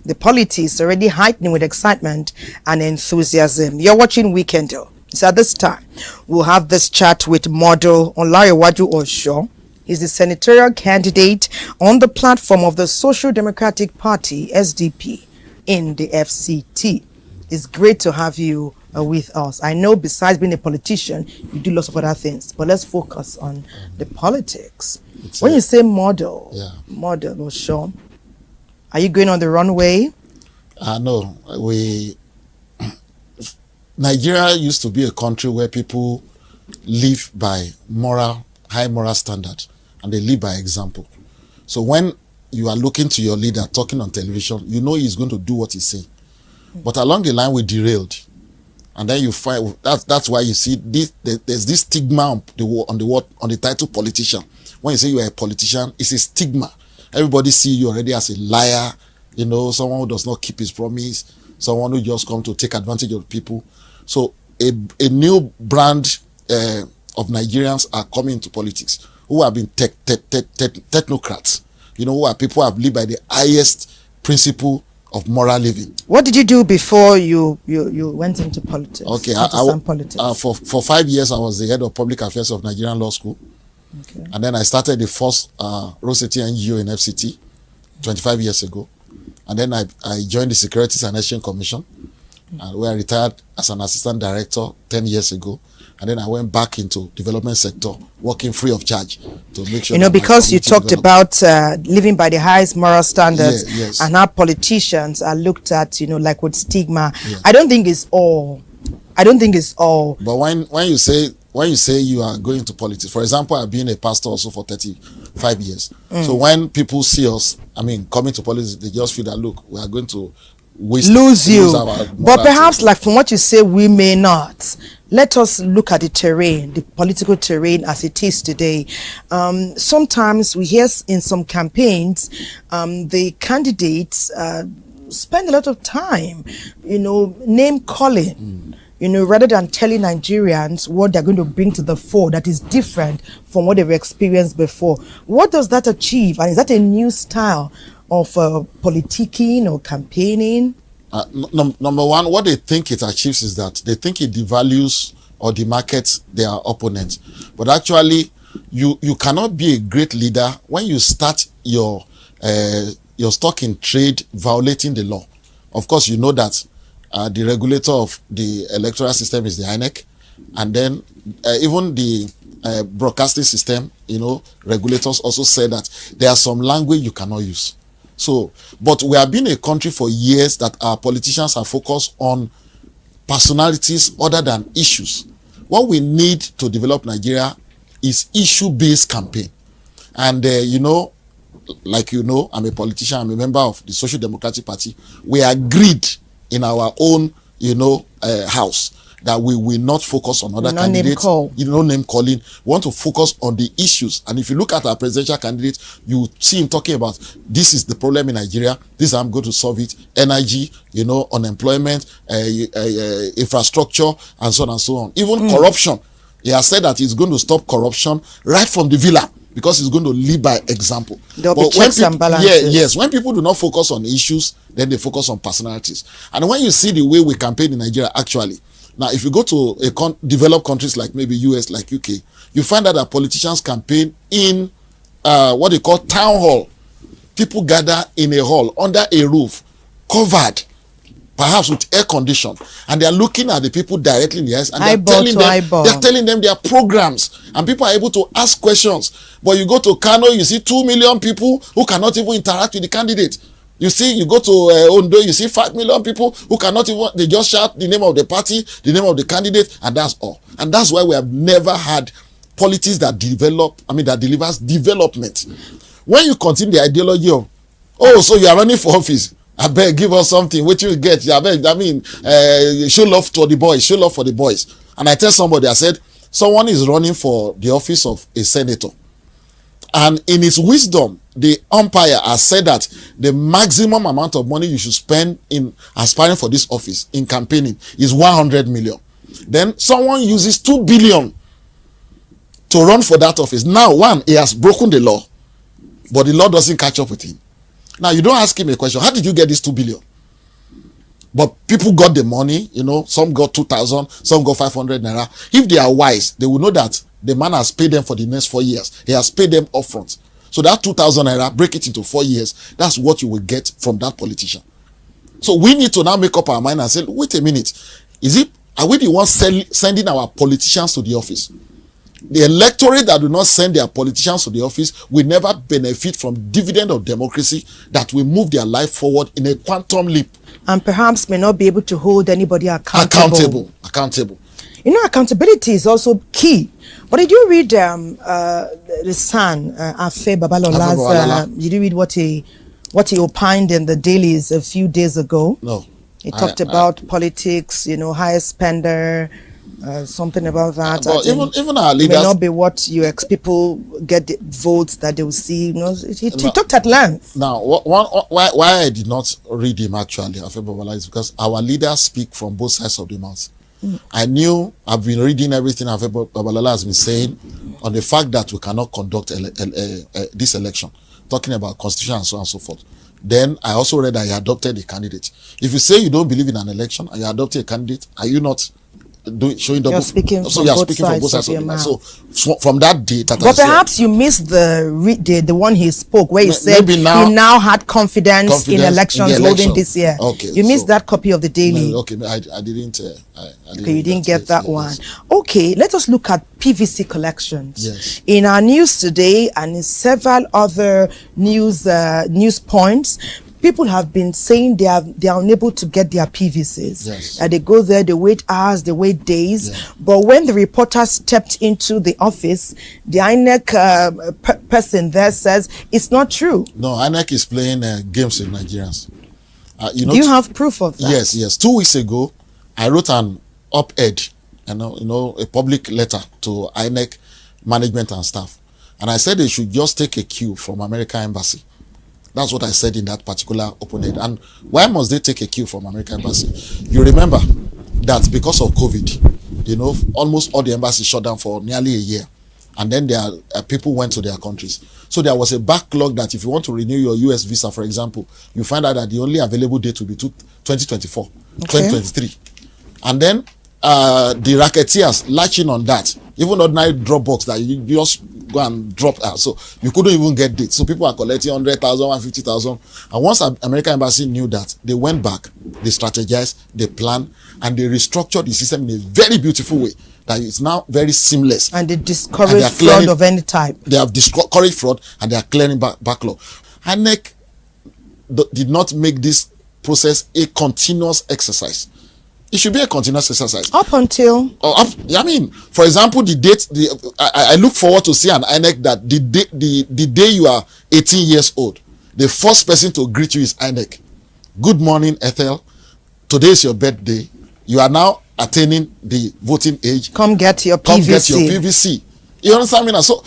the politics already heightening with excitement and enthusiasm. You're watching Weekender. So at this time, we'll have this chat with model Olanrewaju Osho. He's the senatorial candidate on the platform of the Social Democratic Party, SDP, in the FCT. It's great to have you with us. I know besides being a politician, you do lots of other things, but let's focus on the politics. When you say model Osho, are you going on the runway? No, Nigeria used to be a country where people live by high moral standard, and they live by example. So when you are looking to your leader talking on television, you know he's going to do what he's saying. But along the line, we derailed. And then you find that's why you see there's this stigma on the title politician. When you say you are a politician, it's a stigma. Everybody see you already as a liar, someone who does not keep his promise, someone who just come to take advantage of people. So a new brand of Nigerians are coming into politics who have been technocrats, who are people who have lived by the highest principle of moral living. What did you do before you went into politics? Okay, for 5 years I was the head of public affairs of Nigerian Law School. Okay. And then I started the first road safety NGO in FCT 25 years ago. And then I joined the Securities and Exchange Commission, where I retired as an assistant director 10 years ago. And then I went back into development sector, working free of charge to make sure. Because you talked about living by the highest moral standards, and how politicians are looked at, like with stigma. Yeah. I don't think it's all. But when you say you are going to politics, for example, I've been a pastor also for 35 years. So when people see us, coming to politics, they just feel that, look, we are going to lose you. But perhaps, like from what you say, we may not. Let us look at the terrain, the political terrain as it is today. Sometimes we hear in some campaigns, the candidates spend a lot of time, name calling, rather than telling Nigerians what they're going to bring to the fore that is different from what they've experienced before. What does that achieve? And is that a new style of politicking or campaigning? Number one, what they think it achieves is that they think it devalues or demarkets their opponent. But actually, you cannot be a great leader when you start your stock in trade violating the law. Of course, you know that the regulator of the electoral system is the INEC, and then even the broadcasting system, regulators also say that there are some language you cannot use. So, but we have been a country for years that our politicians are focused on personalities other than issues. What we need to develop Nigeria is issue-based campaign. And, I'm a politician, I'm a member of the Social Democratic Party. We agreed in our own, house that we will not focus on other candidates. Name calling. We want to focus on the issues. And if you look at our presidential candidate, you see him talking about this is the problem in Nigeria. This is how I'm going to solve it. Energy, unemployment, infrastructure, and so on and so on. Even corruption. He has said that he's going to stop corruption right from the villa, because he's going to lead by example. There'll be checks and balances. Yes. When people do not focus on issues, then they focus on personalities. And when you see the way we campaign in Nigeria, actually, now, if you go to developed countries like maybe US, like UK, you find out that politicians campaign in what they call town hall. People gather in a hall under a roof, covered, perhaps with air condition, and they are looking at the people directly in the eyes, and they're telling them their programs, and people are able to ask questions. But you go to Kano, you see 2 million people who cannot even interact with the candidate. You go to Ondo, you see 5 million people who cannot even, they just shout the name of the party, the name of the candidate, and that's all. And that's why we have never had politics that delivers development. When you continue the ideology of, so you are running for office, I beg, give us something, what you get, show love for the boys. And I tell somebody, I said, someone is running for the office of a senator. And in his wisdom, the umpire has said that the maximum amount of money you should spend in aspiring for this office in campaigning is 100 million. Then someone uses 2 billion to run for that office. Now, one, he has broken the law, but the law doesn't catch up with him. Now, you don't ask him a question. How did you get this 2 billion? But people got the money, some got 2,000, some got 500 naira. If they are wise, they will know that the man has paid them for the next 4 years. He has paid them upfront. So that 2,000 naira, break it into 4 years. That's what you will get from that politician. So we need to now make up our mind and say, wait a minute. Are we the ones sending our politicians to the office? The electorate that do not send their politicians to the office will never benefit from dividend of democracy that will move their life forward in a quantum leap. And perhaps may not be able to hold anybody accountable. Accountable. Accountability is also key. But did you read the son, Afe Babalola's, did you read what he opined in the dailies a few days ago? No. He talked about politics, highest spender, something about that. But even our leaders may not be what people get the votes that they will see. He talked at length. Now, why I did not read him actually, Afe Babalola, is because our leaders speak from both sides of the mouth. I've been reading everything Afe Babalola has been saying on the fact that we cannot conduct this election, talking about constitution and so on and so forth. Then I also read that he adopted a candidate. If you say you don't believe in an election and you adopt a candidate, are you not showing double? You're speaking from both sides of your mouth. So from that date, but perhaps you missed the one he spoke where he said he now had confidence in elections holding this year. Okay, you missed that copy of the Daily. Okay, I didn't. Okay, you didn't get that one. Okay, let us look at PVC collections. Yes. In our news today and in several other news points, people have been saying they are unable to get their PVCs. Yes. They go there, they wait hours, they wait days. Yeah. But when the reporter stepped into the office, the INEC person there says it's not true. No, INEC is playing games with Nigerians. Do you have proof of that? Yes. 2 weeks ago, I wrote an op-ed, a public letter to INEC management and staff. And I said they should just take a cue from American Embassy. That's what I said in that particular open-ed. And why must they take a cue from American Embassy? You remember that because of COVID, almost all the embassies shut down for nearly a year. And then people went to their countries. So there was a backlog that if you want to renew your US visa, for example, you find out that the only available date will be 2024, 2023. And then the racketeers latching on that, even ordinary Dropbox that you just go and drop out. So you couldn't even get dates. So people are collecting 100,000, 150,000. And once American Embassy knew that, they went back, they strategized, they planned, and they restructured the system in a very beautiful way that it's now very seamless. And they discourage fraud of any type. They have discouraged fraud and they are clearing backlog. INEC did not make this process a continuous exercise. It should be a continuous exercise. Up until? For example, the date, I look forward to see an INEC that the day you are 18 years old, the first person to greet you is INEC. Good morning, Ethel. Today is your birthday. You are now attaining the voting age. Come get your PVC. Come get your PVC. You understand me now? So,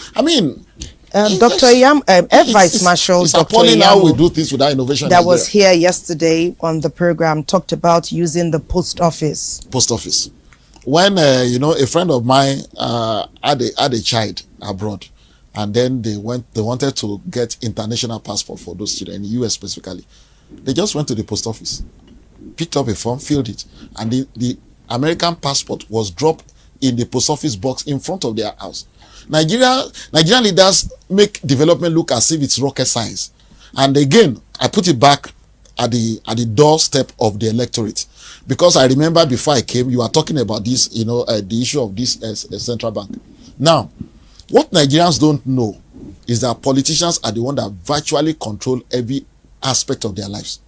Dr. Yam, Vice Marshal Dr. appalling how we do things without innovation. That was here yesterday on the program talked about using the post office. Post office. When a friend of mine had a child abroad, and then they wanted to get international passport for those children in the US specifically. They just went to the post office, picked up a form, filled it, and the American passport was dropped in the post office box in front of their house. Nigerian leaders make development look as if it's rocket science. And again, I put it back at the doorstep of the electorate, because I remember before I came, you were talking about this, the issue of this central bank. Now, what Nigerians don't know is that politicians are the one that virtually control every aspect of their lives.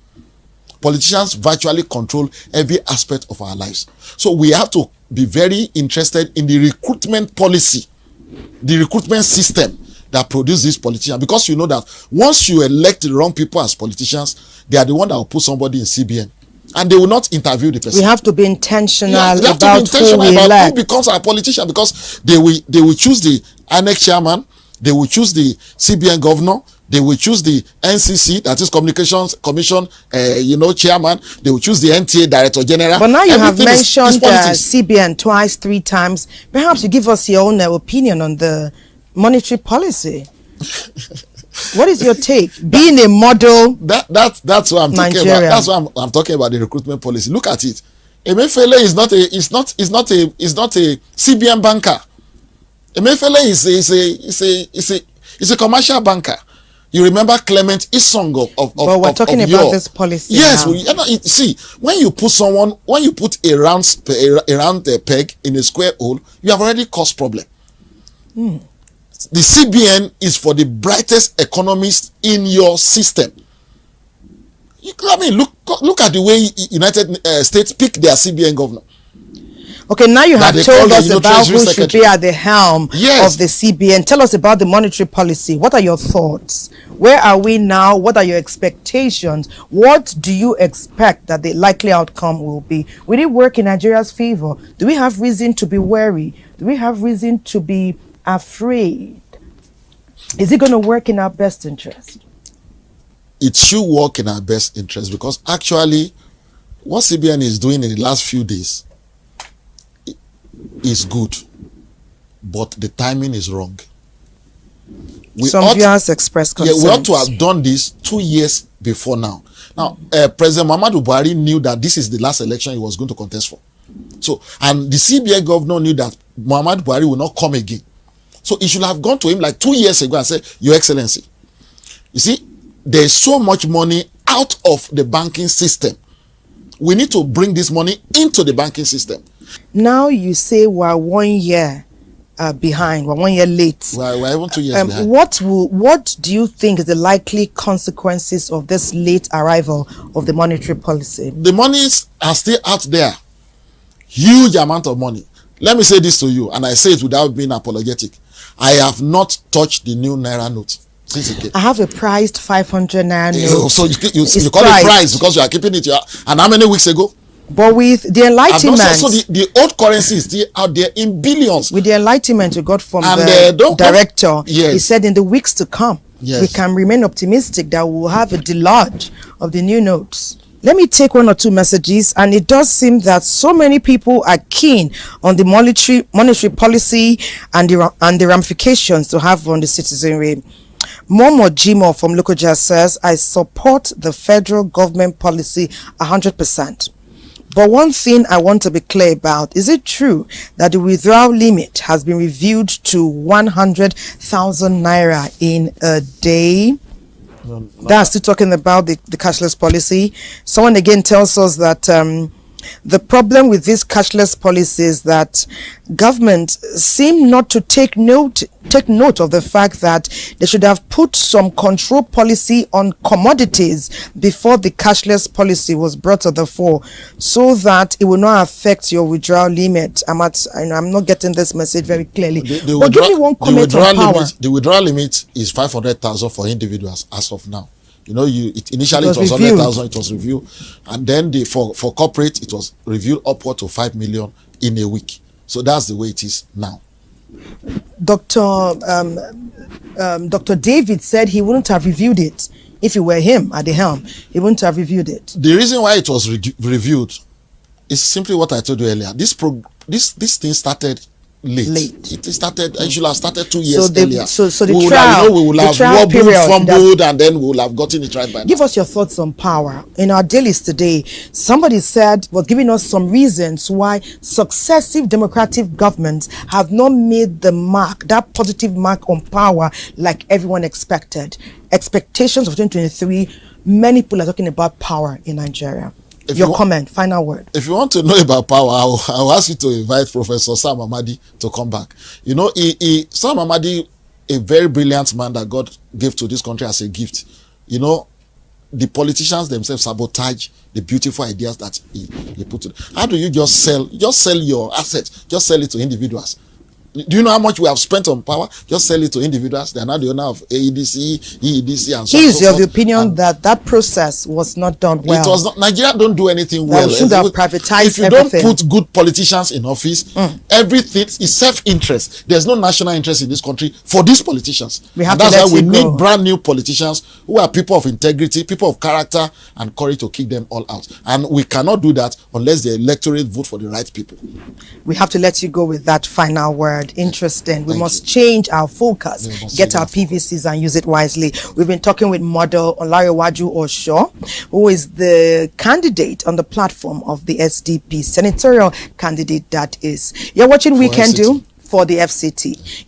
Politicians virtually control every aspect of our lives. So we have to be very interested in the recruitment policy, the recruitment system that produces these politicians, because you know that once you elect the wrong people as politicians, they are the one that will put somebody in CBN, and they will not interview the person. We have to be intentional about who becomes our politician, because they will choose the INEC chairman, they will choose the CBN governor, they will choose the NCC, that is Communications Commission, chairman. They will choose the NTA Director General. But now you have mentioned CBN twice, 3 times. Perhaps you give us your own opinion on the monetary policy. What is your take? Being a model, that's what I'm talking about. That's what I'm talking about, the recruitment policy. Look at it. Emefiele is not a CBN banker. Emefiele is a commercial banker. You remember Clement Isong of but we're talking about this policy. Yes, see, when you put a round peg in a square hole, you have already caused problem. The CBN is for the brightest economists in your system. Look at the way United States pick their CBN governor. Okay, now you have told us about who should be at the helm of the CBN. Tell us about the monetary policy. What are your thoughts? Where are we now? What are your expectations? What do you expect that the likely outcome will be? Will it work in Nigeria's favor? Do we have reason to be wary? Do we have reason to be afraid? Is it going to work in our best interest? It should work in our best interest, because actually what CBN is doing in the last few days is good, but the timing is wrong. Some viewers express concerns. We ought to have done this 2 years before now. Now, President Muhammadu Buhari knew that this is the last election he was going to contest for. So, and the CBN governor knew that Muhammadu Buhari will not come again. So he should have gone to him like 2 years ago and said, Your Excellency, you see, there's so much money out of the banking system. We need to bring this money into the banking system. Now you say we're 1 year behind, we're 1 year late. We're even 2 years behind. What do you think is the likely consequences of this late arrival of the monetary policy? The monies are still out there. Huge amount of money. Let me say this to you, and I say it without being apologetic. I have not touched the new Naira note. I have a prized 500 Naira note. So you call it prize because you are keeping it. And how many weeks ago? But with the enlightenment, so the old currency is still out there in billions. With the enlightenment we got from the director, he said in the weeks to come, we can remain optimistic that we will have a deluge of the new notes. Let me take one or two messages, and it does seem that so many people are keen on the monetary policy and the ramifications to have on the citizenry. Momo Jimo from Lokoja says, I support the federal government policy 100%. But one thing I want to be clear about, is it true that the withdrawal limit has been reviewed to 100,000 Naira in a day? That's still talking about the cashless policy. Someone again tells us that the problem with this cashless policy is that government seem not to take note of the fact that they should have put some control policy on commodities before the cashless policy was brought to the fore, so that it will not affect your withdrawal limit. I'm not getting this message very clearly. But give me one comment on power. The withdrawal limit is 500,000 for individuals as of now. You know, initially it was 100,000, it was reviewed, and then for corporate it was reviewed upward to 5 million in a week. So that's the way it is now. Dr. David said he wouldn't have reviewed it if it were him at the helm. He wouldn't have reviewed it. The reason why it was reviewed is simply what I told you earlier. This thing started late. It started. It should have started 2 years earlier. So the trial, we will have wobbled, fumbled, and then we will have gotten it right by now. Give us your thoughts on power. In our dailies today, somebody was giving us some reasons why successive democratic governments have not made the mark, that positive mark on power, like everyone expected. Expectations of 2023. Many people are talking about power in Nigeria. Your comment, final word. If you want to know about power, I'll ask you to invite Professor Sam Amadi to come back. You know, Sam Amadi, a very brilliant man that God gave to this country as a gift. You know, the politicians themselves sabotage the beautiful ideas that he put in. How do you just sell your assets? Just sell it to individuals. Do you know how much we have spent on power? Just sell it to individuals. They are now the owner of AEDC, EEDC, and so on. He is of the opinion that process was not done well. It was not. Nigeria don't do anything well. We should have privatized everything. If you don't put good politicians in office, everything is self-interest. There's no national interest in this country for these politicians. That's why we need brand new politicians who are people of integrity, people of character, and courage to kick them all out. And we cannot do that unless the electorate vote for the right people. We have to let you go with that final word. word, interesting. We must change our focus, get our PVCs and use it wisely. We've been talking with model Olanrewaju Osho, who is the candidate on the platform of the SDP, senatorial candidate that is. You're watching Weekend Do for the FCT.